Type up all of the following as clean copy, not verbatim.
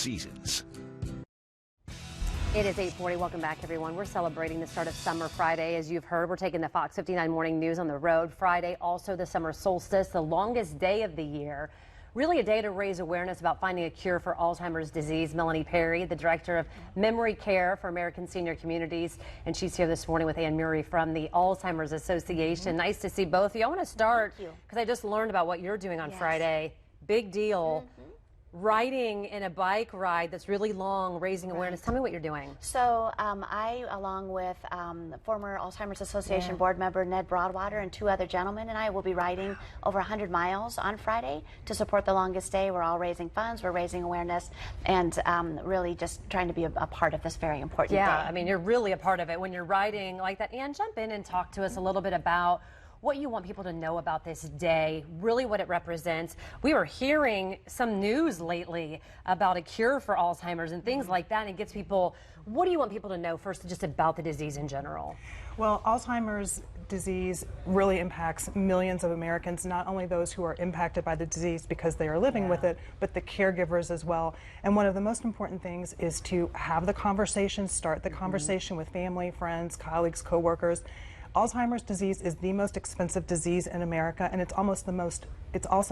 seasons. It is 8:40. Welcome back, everyone. We're celebrating the start of Summer Friday. As you've heard, we're taking the Fox 59 Morning News on the road. Friday, also the summer solstice, the longest day of the year. Really a day to raise awareness about finding a cure for Alzheimer's disease. Melanie Perry, the director of memory care for American senior communities, and she's here this morning with Ann Murray from the Alzheimer's Association. Nice to see both of you. I want to start because I just learned about what you're doing on Friday. Big deal. Riding in a bike ride that's really long, raising awareness. Tell me what you're doing. So I, along with former Alzheimer's Association board member Ned Broadwater and two other gentlemen, and I will be riding over 100 miles on Friday to support the longest day. We're all raising funds, we're raising awareness, and really just trying to be a part of this very important day. Yeah, I mean, you're really a part of it when you're riding like that. Ann, jump in and talk to us a little bit about what you want people to know about this day, really what it represents. We were hearing some news lately about a cure for Alzheimer's and things like that, and it gets people, what do you want people to know first just about the disease in general? Well, Alzheimer's disease really impacts millions of Americans, not only those who are impacted by the disease because they are living with it, but the caregivers as well. And one of the most important things is to have the conversation, start the conversation with family, friends, colleagues, coworkers. Alzheimer's disease is the most expensive disease in America, and it's also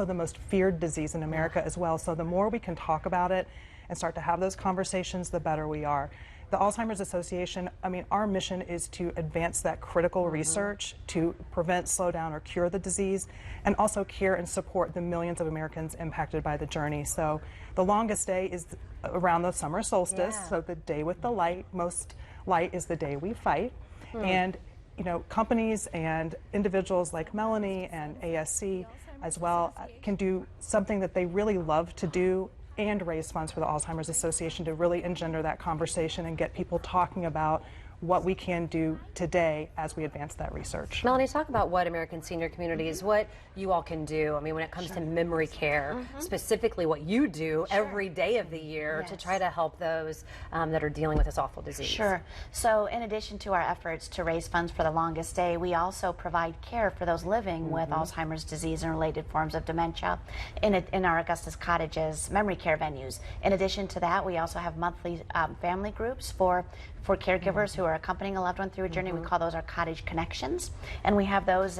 the most feared disease in America as well. So the more we can talk about it and start to have those conversations, the better we are. The Alzheimer's Association, I mean, our mission is to advance that critical research to prevent, slow down, or cure the disease, and also care and support the millions of Americans impacted by the journey. So the longest day is around the summer solstice, so the day with the light. Most light is the day we fight. And you know, companies and individuals like Melanie and ASC as well can do something that they really love to do and raise funds for the Alzheimer's Association to really engender that conversation and get people talking about what we can do today as we advance that research. Melanie, talk about what American senior communities, what you all can do. I mean, when it comes to memory care, specifically what you do every day of the year to try to help those that are dealing with this awful disease. Sure. So in addition to our efforts to raise funds for the longest day, we also provide care for those living with Alzheimer's disease and related forms of dementia in our Augustus Cottages memory care venues. In addition to that, we also have monthly family groups for caregivers who are accompanying a loved one through a journey. We call those our Cottage Connections, and we have those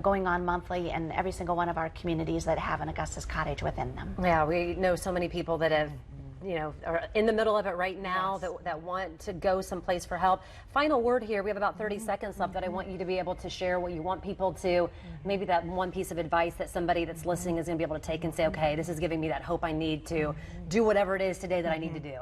going on monthly in every single one of our communities that have an Augustus Cottage within them. Yeah, we know so many people that have, you know, are in the middle of it right now that want to go someplace for help. Final word here, we have about 30 seconds left that I want you to be able to share what you want people to, maybe that one piece of advice that somebody that's listening is going to be able to take and say, okay, this is giving me that hope I need to do whatever it is today that I need to do.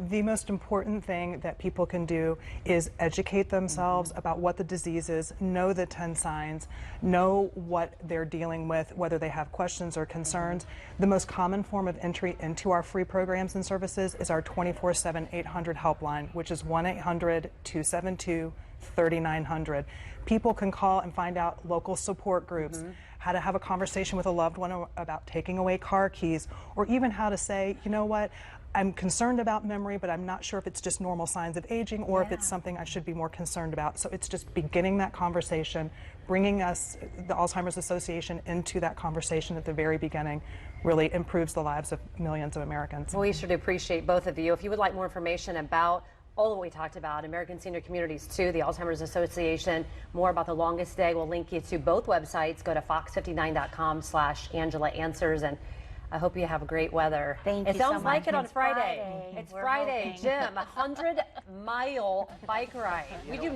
The most important thing that people can do is educate themselves about what the disease is, know the 10 signs, know what they're dealing with, whether they have questions or concerns. The most common form of entry into our free programs and services is our 24/7 800 helpline, which is 1-800-272-3900. People can call and find out local support groups, how to have a conversation with a loved one about taking away car keys, or even how to say, you know what, I'm concerned about memory, but I'm not sure if it's just normal signs of aging or if it's something I should be more concerned about. So it's just beginning that conversation, bringing us, the Alzheimer's Association, into that conversation at the very beginning really improves the lives of millions of Americans. Well, we should appreciate both of you. If you would like more information about all of what we talked about, American Senior Communities too, the Alzheimer's Association, more about the longest day, we'll link you to both websites. Go to fox59.com/Angela Answers, and I hope you have great weather. Thank you so much. It sounds like it on It's Friday. Friday. It's We're Friday, hoping. Jim, 100-mile bike ride. We do